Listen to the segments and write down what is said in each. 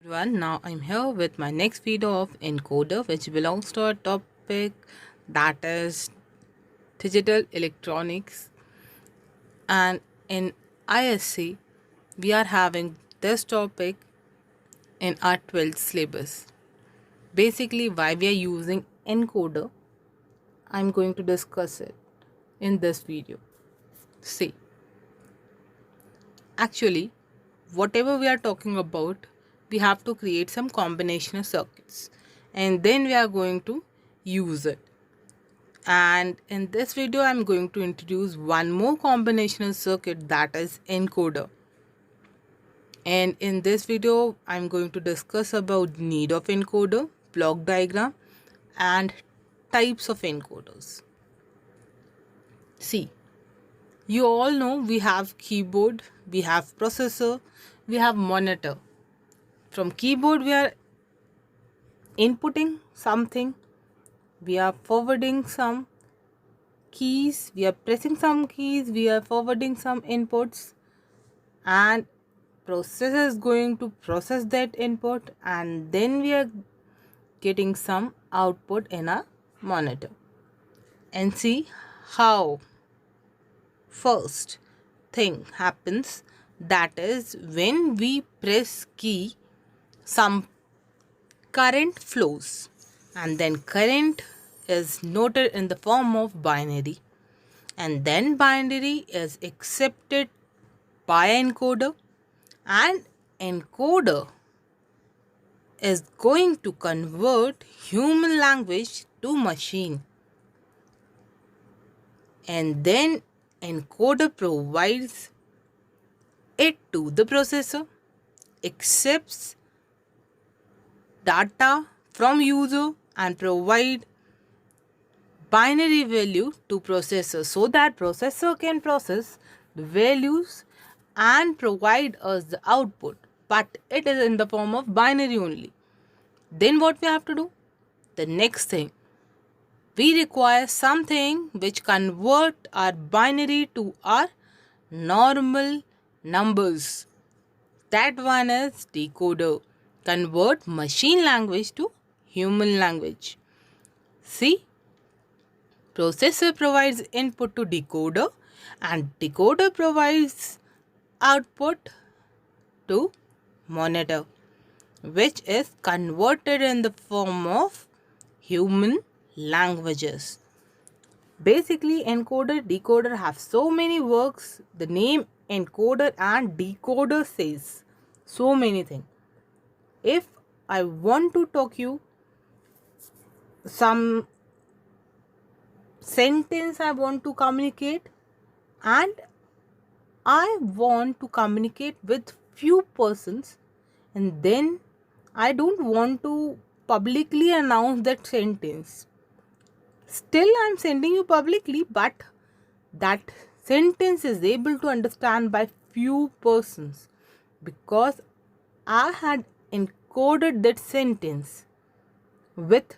Everyone, now I'm here with my next video of encoder, which belongs to our topic, that is digital electronics. And in ISC, we are having this topic in our 12th syllabus. Basically, why we are using encoder, I'm going to discuss it in this video. See, actually, whatever we are talking about, we have to create some combinational circuits and then we are going to use it. And in this video, I'm going to introduce one more combinational circuit, that is encoder. And in this video, I'm going to discuss about need of encoder, block diagram, and types of encoders. See, you all know we have keyboard, we have processor, we have monitor. From keyboard, we are inputting something, we are forwarding some keys, we are pressing some keys, we are forwarding some inputs, and processor is going to process that input, and then we are getting some output in a monitor. And see how first thing happens, that is when we press key, some current flows, and then current is noted in the form of binary, and then binary is accepted by encoder, and encoder is going to convert human language to machine, and then encoder provides it to the processor, accepts data from user, and provide binary value to processor so that processor can process the values and provide us the output, but it is in the form of binary only. Then what we have to do? The next thing, we require something which convert our binary to our normal numbers. That one is decoder. Convert machine language to human language. See, processor provides input to decoder and decoder provides output to monitor, which is converted in the form of human languages. Basically, encoder, decoder have so many works. The name encoder and decoder says so many things. If I want to talk you some sentence I want to communicate, and I want to communicate with few persons, and then I don't want to publicly announce that sentence. Still, I'm sending you publicly, but that sentence is able to understand by few persons because I had encoded that sentence with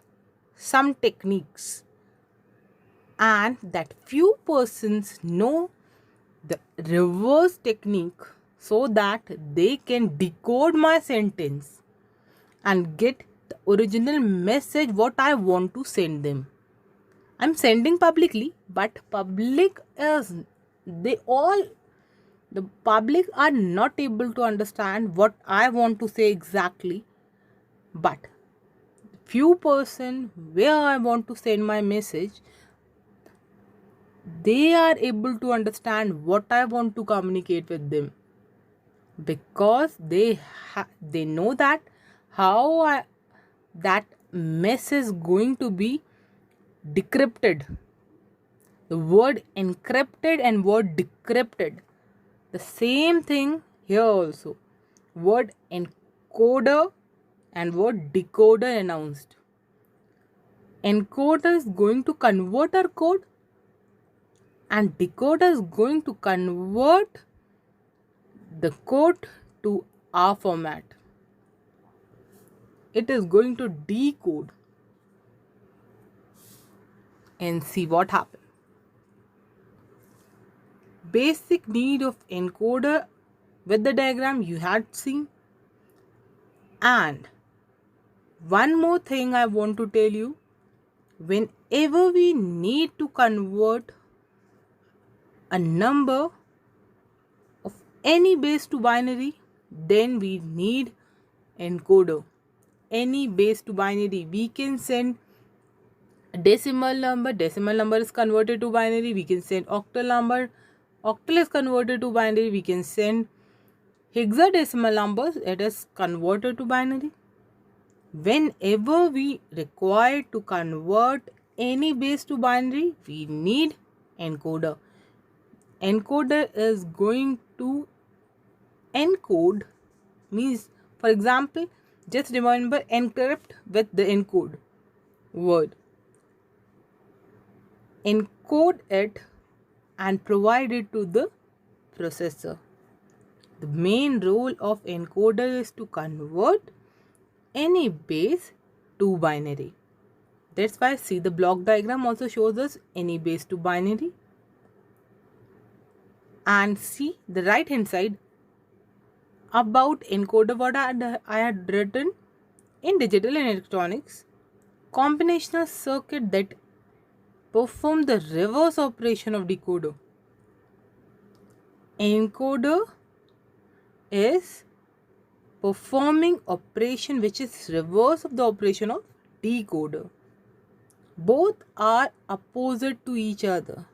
some techniques, and that few persons know the reverse technique so that they can decode my sentence and get the original message what I want to send them. I'm sending publicly, but public is, they all, the public are not able to understand what I want to say exactly, but few person where I want to send my message, they are able to understand what I want to communicate with them because they know that that message is going to be decrypted. The word encrypted and word decrypted, the same thing here also. Word encoder and word decoder announced. Encoder is going to convert our code and decoder is going to convert the code to our format. It is going to decode and see what happens. Basic need of encoder with the diagram you had seen, And one more thing I want to tell you, whenever we need to convert a number of any base to binary, then we need encoder. Any base to binary, we can send decimal number is converted to binary, we can send octal is converted to binary, we can send hexadecimal numbers, it is converted to binary. Whenever we require to convert any base to binary, we need encoder. Encoder is going to encode, means, for example, just remember encrypt with the encode word. Encode it and provide it to the processor. The main role of encoder is to convert any base to binary. That's why, see, the block diagram also shows us any base to binary. And see the right hand side about encoder, what I had written in digital and electronics, combinational circuit that perform the reverse operation of decoder. Encoder is performing operation which is reverse of the operation of decoder. Both are opposite to each other.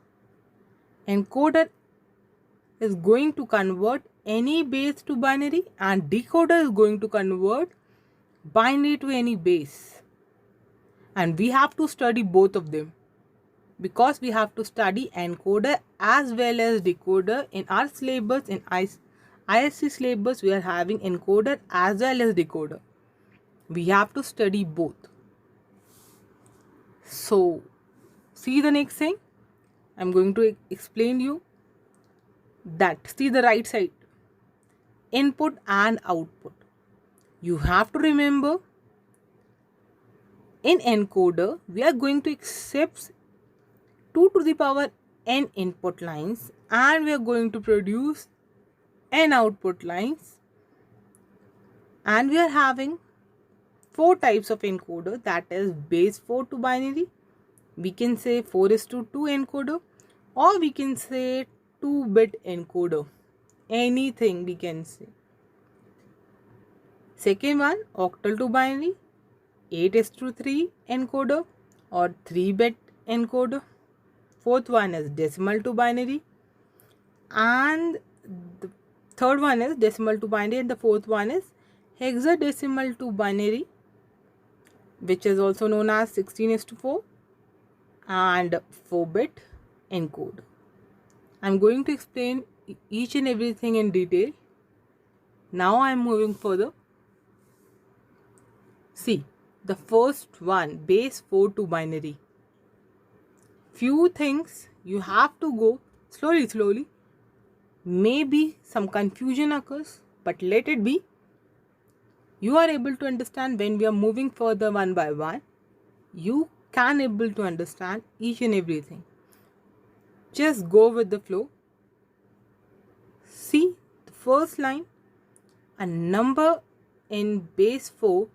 Encoder is going to convert any base to binary and decoder is going to convert binary to any base. And we have to study both of them, because we have to study encoder as well as decoder. In our syllabus, in ISC syllabus, we are having encoder as well as decoder. We have to study both. So, see the next thing. I'm going to explain you that. See the right side. Input and output. You have to remember, in encoder, we are going to accept 2 to the power n input lines and we are going to produce n output lines. And we are having 4 types of encoder, that is base 4 to binary. We can say 4:2 encoder, or we can say 2-bit encoder. Anything we can say. Second one, octal to binary, 8:3 encoder or 3-bit encoder. Fourth one is decimal to binary, and the third one is decimal to binary, and the fourth one is hexadecimal to binary, which is also known as 16:4 and 4-bit encode. I'm going to explain each and everything in detail. Now I'm moving further. See, the first one, base 4 to binary. Few things you have to go slowly. Maybe some confusion occurs, but let it be. You are able to understand when we are moving further one by one. You can able to understand each and everything. Just go with the flow. See the first line. A number in base 4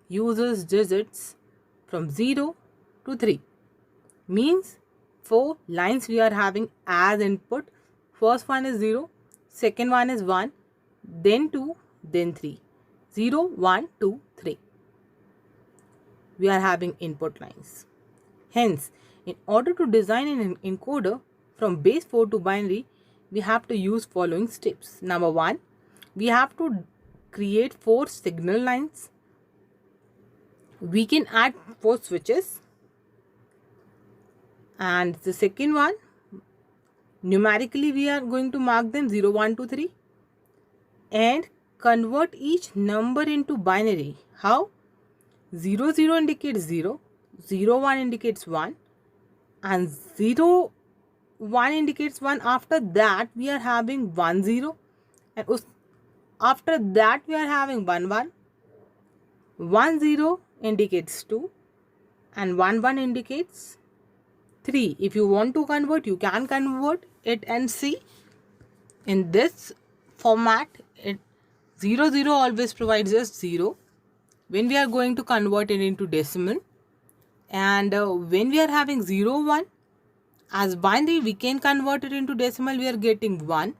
uses digits from 0 to 3. Means 4 lines we are having as input. First one is 0, second one is 1, then 2, then 3. 0, 1, 2, 3. We are having input lines. Hence, in order to design an encoder from base 4 to binary, we have to use following steps. Number 1, we have to create 4 signal lines. We can add 4 switches. And the second one, numerically we are going to mark them 0, 1, 2, 3 and convert each number into binary. How? 0, 0 indicates 0, 0, 1 indicates 1 and 0, 1 indicates 1. After that we are having 1, 0 and after that we are having 1, 1. 1, 0 indicates 2 and 1, 1 indicates 3. If you want to convert, you can convert it and see. In this format, 0, 0 always provides us 0. when we are going to convert it into decimal, and when we are having 0 1 as binary, we can convert it into decimal. We are getting 1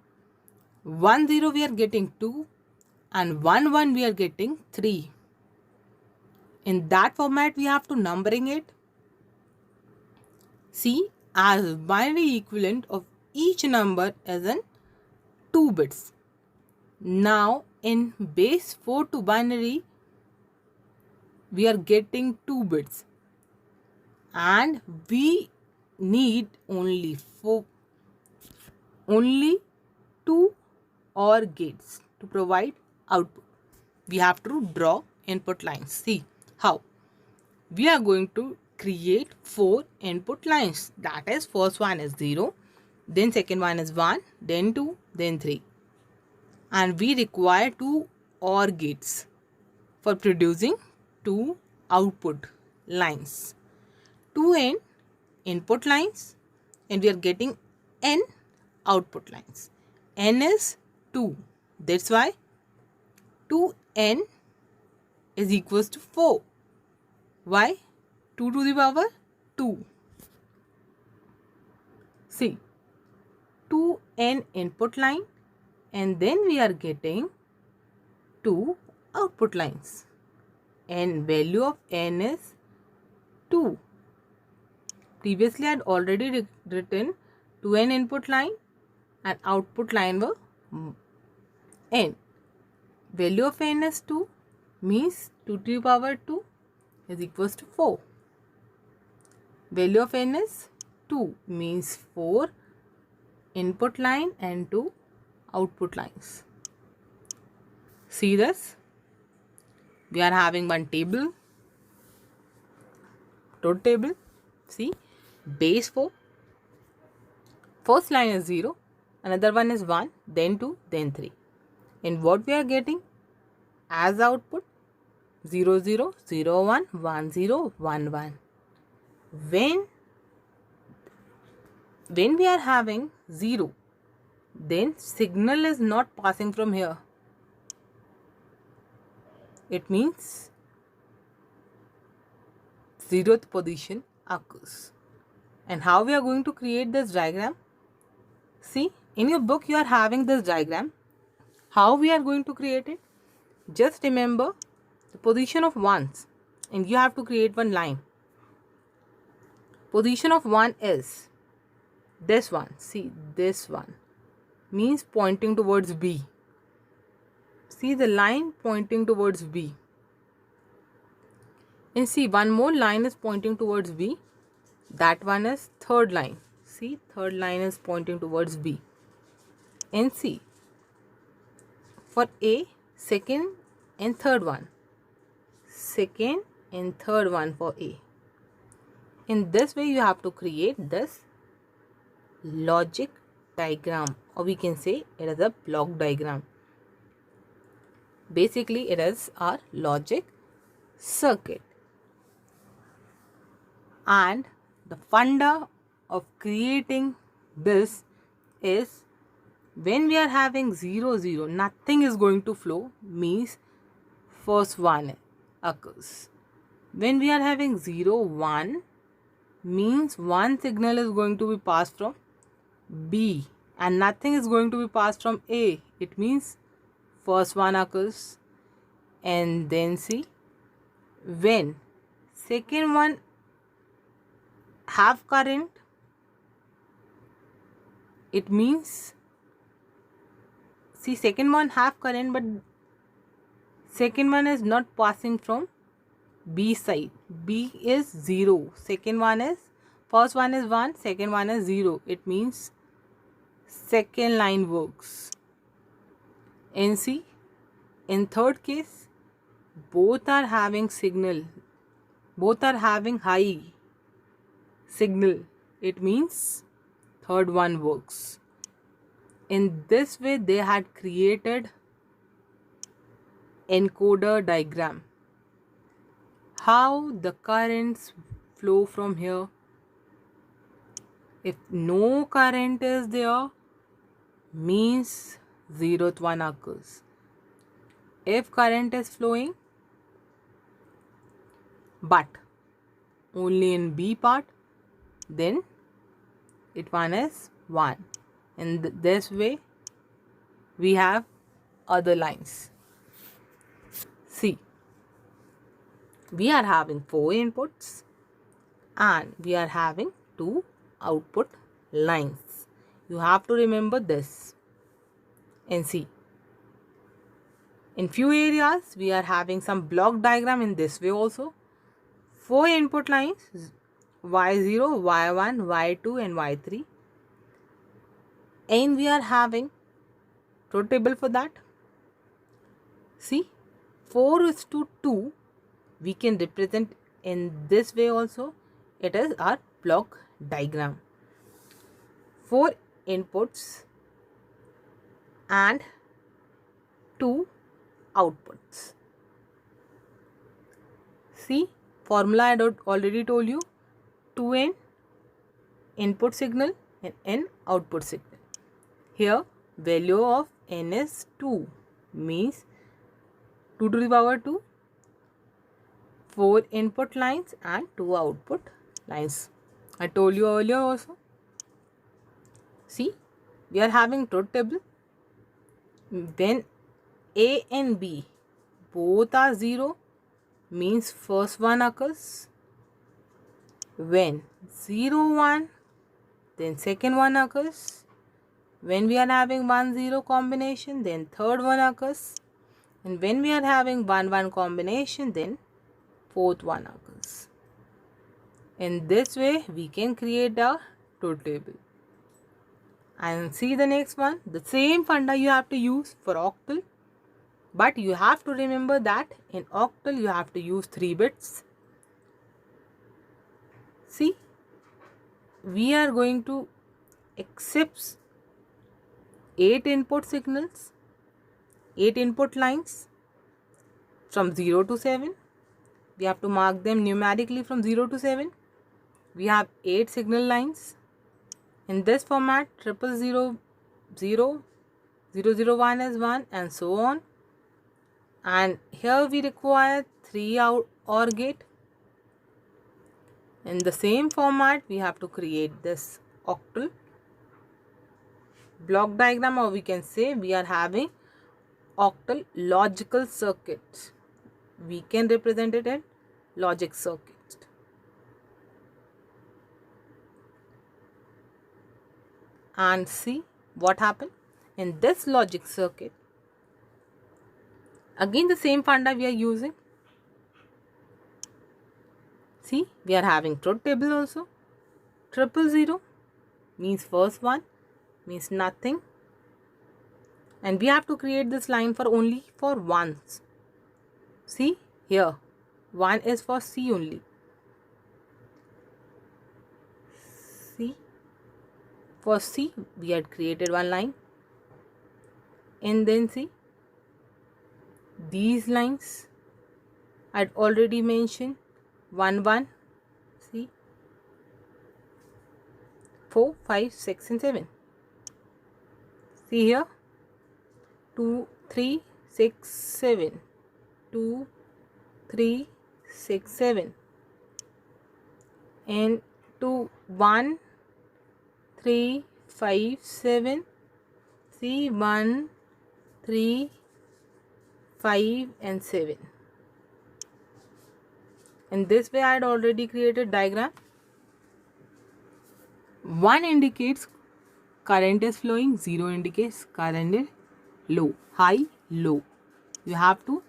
1 0, we are getting 2, and 1 1 we are getting 3. In that format we have to numbering it. See, as binary equivalent of each number as in 2 bits. Now in base 4 to binary we are getting 2 bits, and we need only 2 OR gates to provide output. We have to draw input lines. See how we are going to create 4 input lines. That is, first one is 0, then second one is 1, then 2, then 3. And we require 2 OR gates for producing 2 output lines. 2n input lines, and we are getting n output lines. N is 2. That's why 2n is equals to 4. Why? 2 to the power 2. See, 2n input line, and then we are getting 2 output lines. And value of n is 2. Previously I had already written 2n input line and output line were n. Value of n is 2, means 2 to the power 2 is equals to 4. Value of n is 2, means 4 input line and 2 output lines. See this? We are having one table, truth table. See, base 4. First line is 0, another one is 1, then 2, then 3. And what we are getting as output? 0 0 0 1 1 0 1 1. When we are having 0, then signal is not passing from here. It means 0th position occurs. And how we are going to create this diagram? See, in your book you are having this diagram. How we are going to create it? Just remember the position of ones, and you have to create one line. Position of 1 is this one. See, this one means pointing towards B. See the line pointing towards B. And see, one more line is pointing towards B. That one is third line. See, third line is pointing towards B. And see, for A, second and third one. Second and third one for A. In this way you have to create this logic diagram, or we can say it is a block diagram. Basically it is our logic circuit. And the funda of creating this is, when we are having 0 0, nothing is going to flow, means first one occurs. When we are having 0 1, means one signal is going to be passed from B and nothing is going to be passed from A. It means first one occurs. And then see, when second one have current, it means, see, second one have current, but second one is not passing from B side. B is 0. Second one is, first one is 1, second one is 0. It means second line works. And see, in third case, both are having signal. Both are having high signal. It means third one works. In this way they had created encoder diagram. How the currents flow from here. If no current is there, means 0th one occurs. If current is flowing, but only in B part, then it one is 1. In this way we have other lines. See, we are having 4 inputs and we are having 2 output lines. You have to remember this. And see, in few areas we are having some block diagram in this way also. 4 input lines, y0, y1, y2 and y3, and we are having truth table for that. See, 4:2 we can represent in this way also. It is our block diagram. 4 inputs and 2 outputs. See, formula I already told you. 2n input signal and n output signal. Here value of n is 2, means 2 to the power 2, 4 input lines and 2 output lines. I told you earlier also. See, we are having truth table. When A and B both are 0, means first one occurs. When 0, 1, then second one occurs. When we are having 1, 0 combination, then third one occurs. And when we are having 1, 1 combination, then fourth one occurs. In this way, we can create a truth table. And see the next one. The same funda you have to use for octal. But you have to remember that in octal you have to use 3 bits. See, we are going to accept 8 input signals, 8 input lines from 0 to 7. We have to mark them numerically from 0 to 7. We have 8 signal lines. In this format, 000, 0, 001 is 1 and so on. And here we require 3 OR gate. In the same format, we have to create this octal block diagram, or we can say we are having octal logical circuit. We can represent it in logic circuit. And see what happened in this logic circuit. Again the same funda we are using. See, we are having truth table also. 000 means first one, means nothing. And we have to create this line for only for ones. See here, 1 is for C only. See, for C we had created one line. And then see, these lines I had already mentioned. 1, 1, see, 4, 5, 6 and 7. See here, 2, 3, 6, 7, 2, 3, 6, 7, and 2, 1, 3, 5, 7, see, 1, 3, 5 and 7. In this way I had already created diagram. 1 indicates current is flowing, 0 indicates current is low, high, low. You have to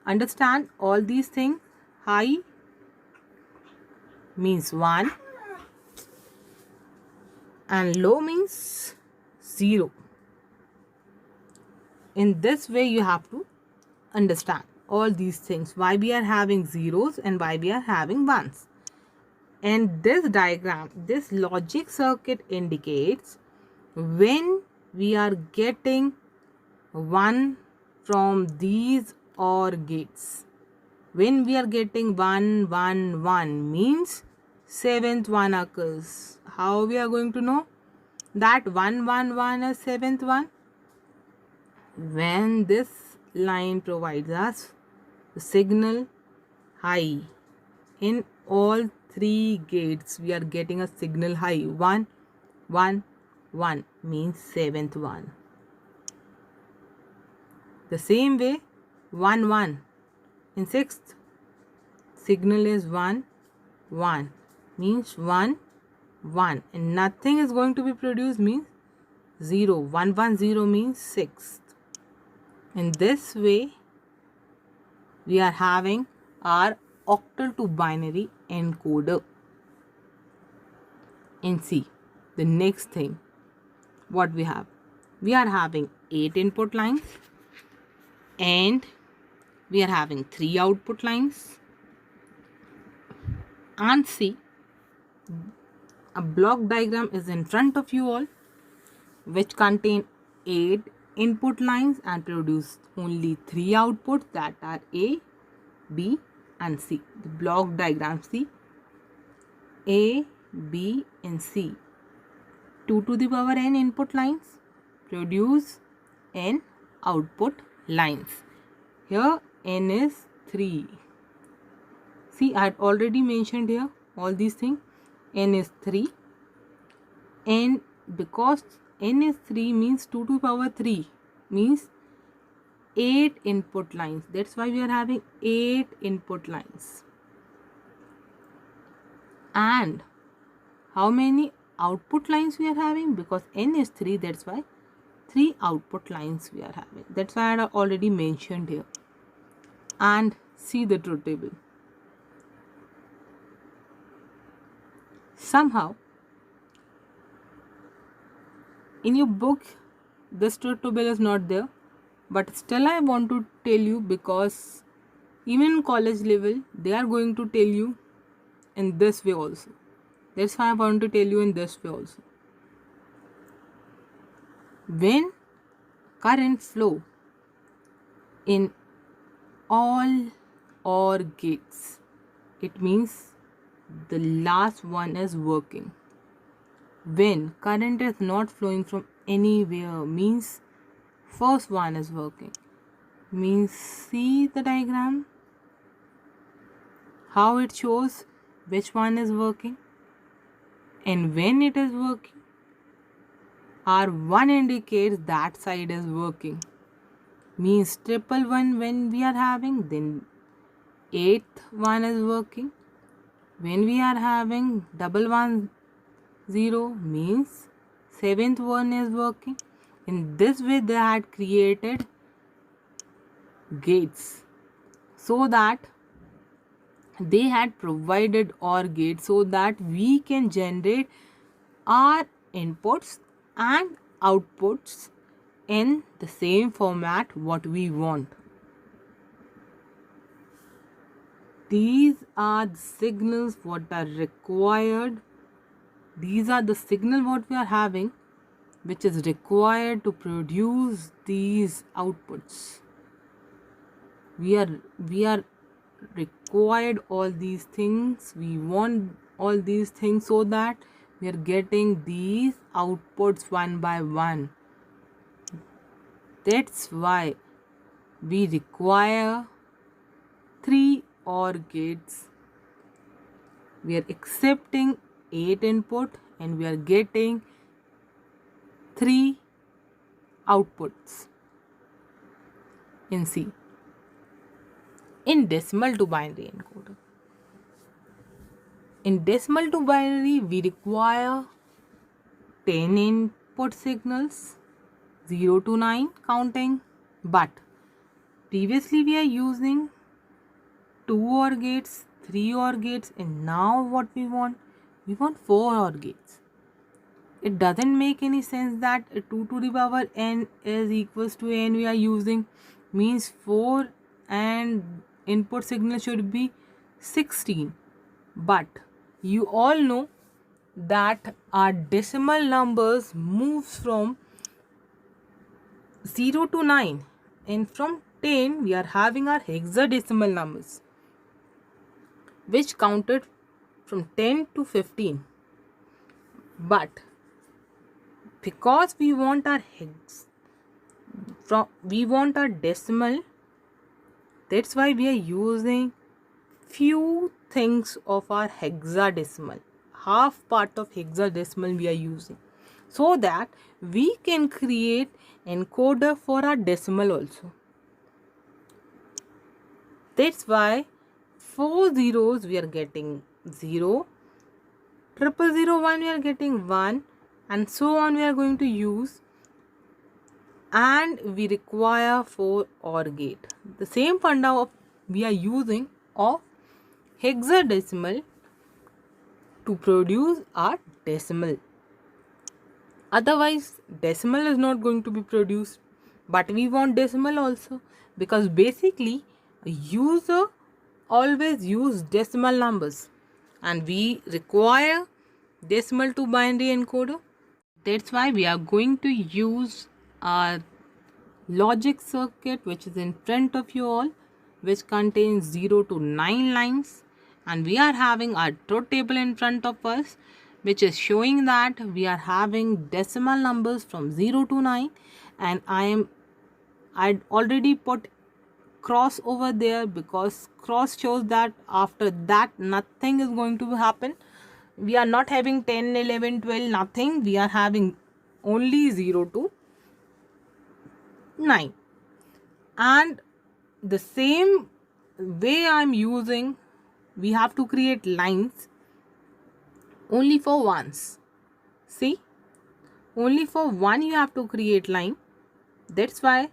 understand all these things. High means 1 and low means 0. In this way you have to understand all these things, why we are having zeros and why we are having ones. And this diagram, this logic circuit indicates when we are getting 1 from these OR gates. When we are getting 1, 1, 1 means 7th one occurs. How we are going to know that 1, 1, 1 is 7th one? When this line provides us the signal high, In all three gates, we are getting a signal high. 1, 1, 1 means seventh one. The same way, 1, 1 in sixth, signal is 1, 1 means 1, 1, and nothing is going to be produced means 0. 1, 1, 0 means sixth. In this way, we are having our octal to binary encoder. And see the next thing what we have. We are having 8 input lines and we are having 3 output lines. And see, a block diagram is in front of you all which contain 8 input lines and produce only 3 outputs, that are A, B and C. The block diagram, see, A, B and C. 2 to the power n input lines produce n output lines. Here n is 3. See, I had already mentioned here all these things. N is 3. And because n is 3 means 2 to the power 3 means 8 input lines. That's why we are having 8 input lines. And how many output lines we are having? Because n is 3, that's why 3 output lines we are having. That's why I had already mentioned here. And see the truth table. Somehow in your book this truth table is not there, but still I want to tell you, because even in college level they are going to tell you in this way also. That's why I want to tell you in this way also. When current flow in all OR gates, it means the last one is working. When current is not flowing from anywhere means first one is working. Means see the diagram, how it shows which one is working, and when it is working, R1 indicates that side is working. Means triple one when we are having, then eighth one is working. When we are having double 1 0 means seventh one is working. In this way they had created gates, so that they had provided OR gates so that we can generate our inputs and outputs in the same format what we want. These are the signals what are required. These are the signal what we are having which is required to produce these outputs. We are required all these things. We want all these things so that we are getting these outputs one by one. That's why we require 3 OR gates. We are accepting 8 input and we are getting 3 outputs in C. In decimal to binary encoder. In decimal to binary, we require 10 input signals, 0 to 9 counting, but previously we are using 2 OR gates, 3 OR gates, and now what we want? We want 4 OR gates. It doesn't make any sense that 2 to the power n is equals to n we are using, means 4 and input signal should be 16. But you all know that our decimal numbers moves from 0 to 9, and from 10 we are having our hexadecimal numbers which counted from 10 to 15. But because we want our decimal, that's why we are using few things of our hexadecimal. Half part of hexadecimal we are using, so that we can create encoder for our decimal also. That's why 4 zeros we are getting 0, 0001 we are getting 1, and so on we are going to use, and we require 4 OR gate. The same funda of we are using of hexadecimal to produce our decimal. Otherwise decimal is not going to be produced, but we want decimal also, because basically a user always use decimal numbers and we require decimal to binary encoder. That's why we are going to use our logic circuit, which is in front of you all, which contains 0 to 9 lines, and we are having our truth table in front of us, which is showing that we are having decimal numbers from 0 to 9, and I'd already put cross over there because cross shows that after that nothing is going to happen. We are not having 10, 11, 12, nothing. We are having only 0 to 9. And the same way I'm using, we have to create lines only for ones. See, only for one you have to create line. That's why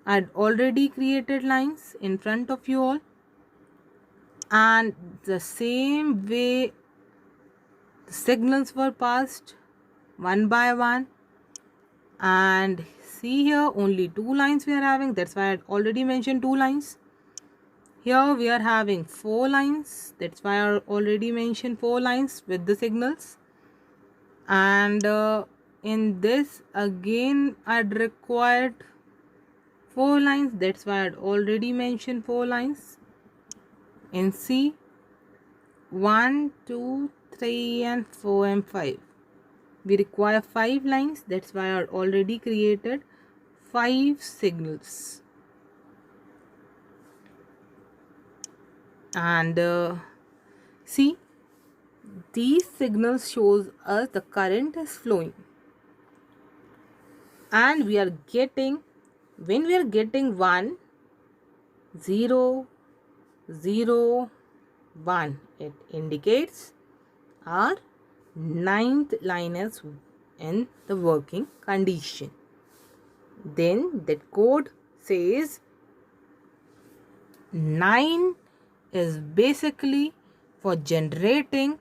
I'd already created lines in front of you all, and the same way the signals were passed one by one. And see here, only 2 lines we are having. That's why I already mentioned 2 lines. Here we are having 4 lines. That's why I already mentioned 4 lines with the signals. And in this again I'd required 4 lines. That's why I'd already mentioned 4 lines. In C, 1, 2, 3 and 4 and 5. We require 5 lines. That's why I already created 5 signals. And see, these signals shows us the current is flowing, and we are getting, when we are getting 1, 0, 0, 1, it indicates our 9th line is in the working condition. Then that code says 9 is basically for generating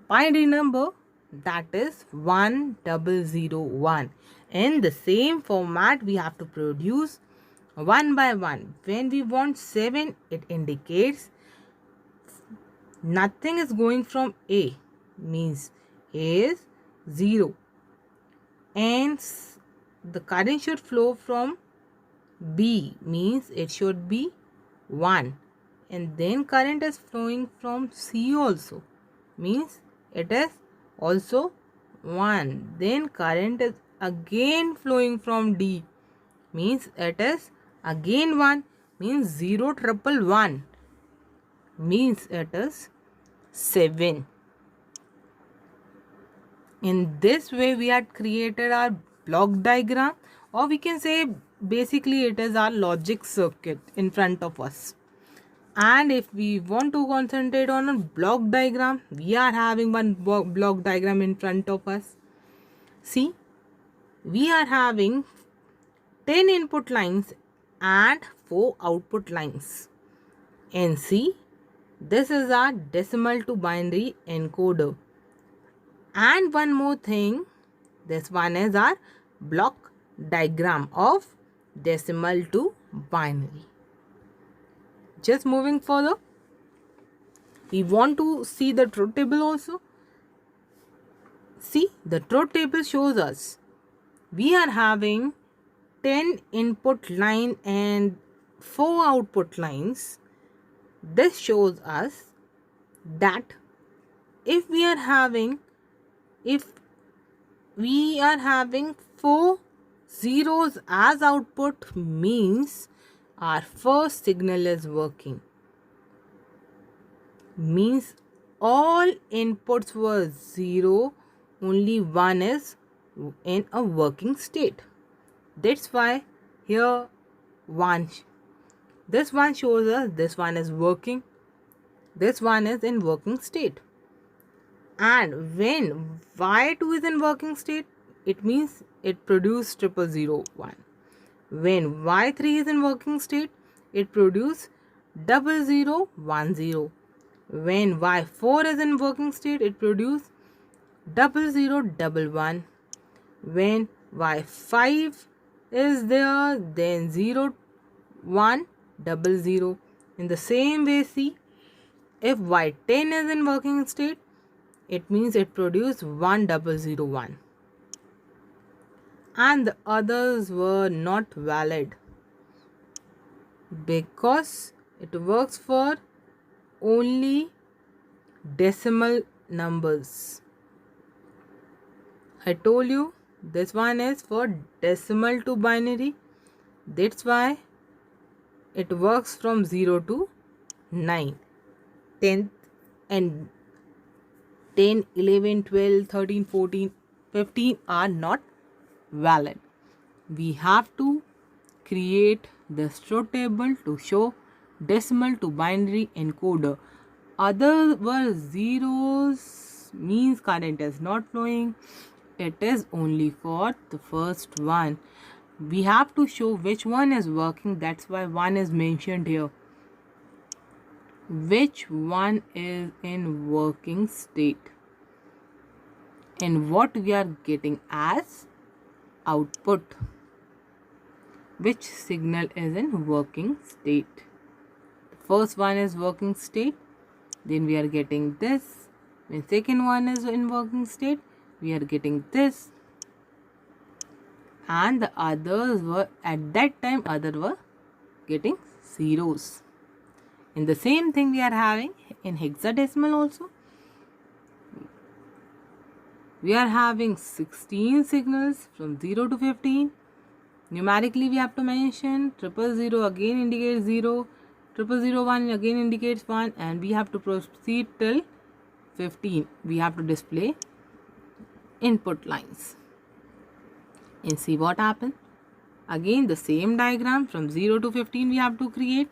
binary number, that is 1001. In the same format we have to produce one by one. When we want 7, it indicates nothing is going from A, means A is 0, and the current should flow from B, means it should be 1, and then current is flowing from C also, means it is also 1. Then current is again flowing from D, means it is again 1, means 0 triple 1, means it is 7. In this way we had created our block diagram, or we can say basically it is our logic circuit in front of us. And if we want to concentrate on a block diagram, we are having one block diagram in front of us. See, we are having 10 input lines and 4 output lines. And see, this is our decimal to binary encoder. And one more thing, this one is our block diagram of decimal to binary. Just moving further, we want to see the truth table also. See, the truth table shows us we are having 10 input line and 4 output lines. This shows us that if we are having 4 zeros as output, means our first signal is working. means all inputs were 0, only one is in a working state. That's why here one, this one shows us this one is working, this one is in working state. And when y2 is in working state, it means it produces 0001. When y3 is in working state, it produces 0010. When y4 is in working state, it produces 0011. When y5 is there, then 0100. In the same way, see, if y10 is in working state, it means it produces 1001. And the others were not valid because it works for only decimal numbers. I told you this one is for decimal to binary. That's why it works from 0 to 9. 10th and 10, 11, 12, 13, 14, 15 are not valid. We have to create this truth table to show decimal to binary encoder. Other were zeros, means current is not flowing. It is only for the first one. We have to show which one is working. That's why one is mentioned here. Which one is in working state and what we are getting as output. Which signal is in working state? The first one is working state, then we are getting this. When second one is in working state, we are getting this. And the others were at that time were getting zeros. And the same thing we are having in hexadecimal also. We are having 16 signals from 0 to 15. Numerically we have to mention 000 again indicates 0, 0001 again indicates 1, and we have to proceed till 15. We have to display input lines. And see what happens. Again the same diagram from 0 to 15 we have to create,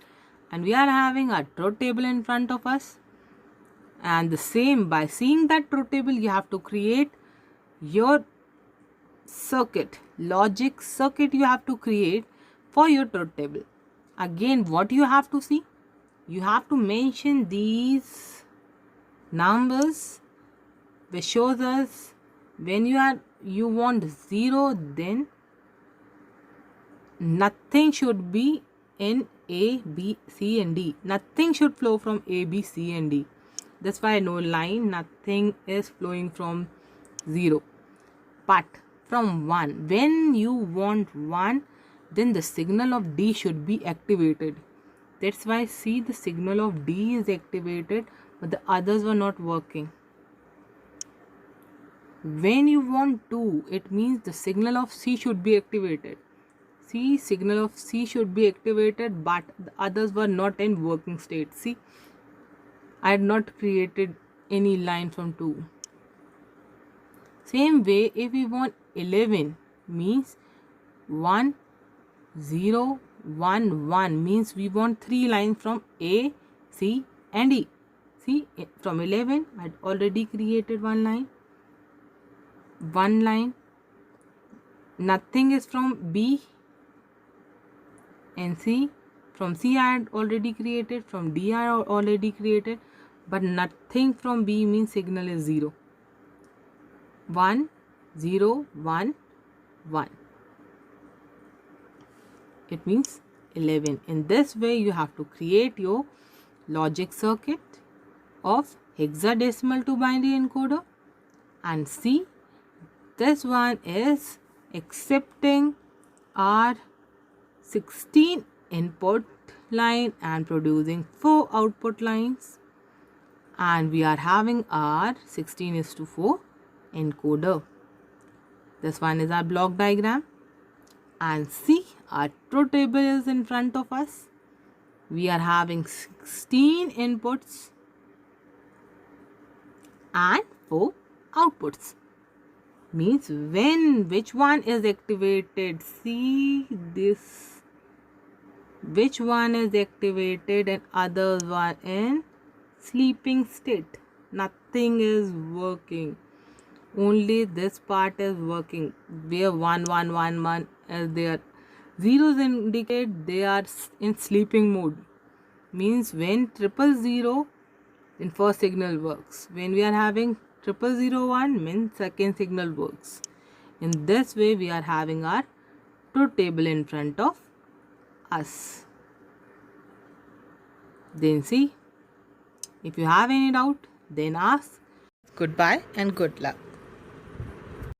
and we are having a truth table in front of us. And the same, by seeing that truth table, you have to create your circuit, logic circuit you have to create for your truth table. Again, what you have to see? You have to mention these numbers which shows us when you want 0, then nothing should be in A, B, C and D. Nothing should flow from A, B, C and D. That's why no line, nothing is flowing from 0. But from 1, when you want 1, then the signal of D should be activated. That's why see, the signal of D is activated, but the others were not working. When you want 2, it means the signal of C should be activated. See, signal of C should be activated, but the others were not in working state. See, I had not created any line from 2. Same way, if we want 11, means 1, 0, 1, 1, means we want 3 lines from A, C and E. See, from 11, I had already created 1 line. 1 line. Nothing is from B and C. From C I had already created, from D I had already created, but nothing from B means signal is 0. 1, 0, 1, 1. It means 11. In this way, you have to create your logic circuit of hexadecimal to binary encoder. And see, this one is accepting our 16 input line and producing 4 output lines. And we are having our 16:4 encoder. This one is our block diagram. And see, our truth table is in front of us. We are having 16 inputs and 4 outputs. Means when which one is activated, see this, which one is activated and other one in sleeping state. Nothing is working, only this part is working, where 1111 is there. Zeros indicate they are in sleeping mode. Means when 000, then first signal works. When we are having 0001, means second signal works. In this way we are having our truth table in front of us. Then see, if you have any doubt, then ask. Goodbye and good luck.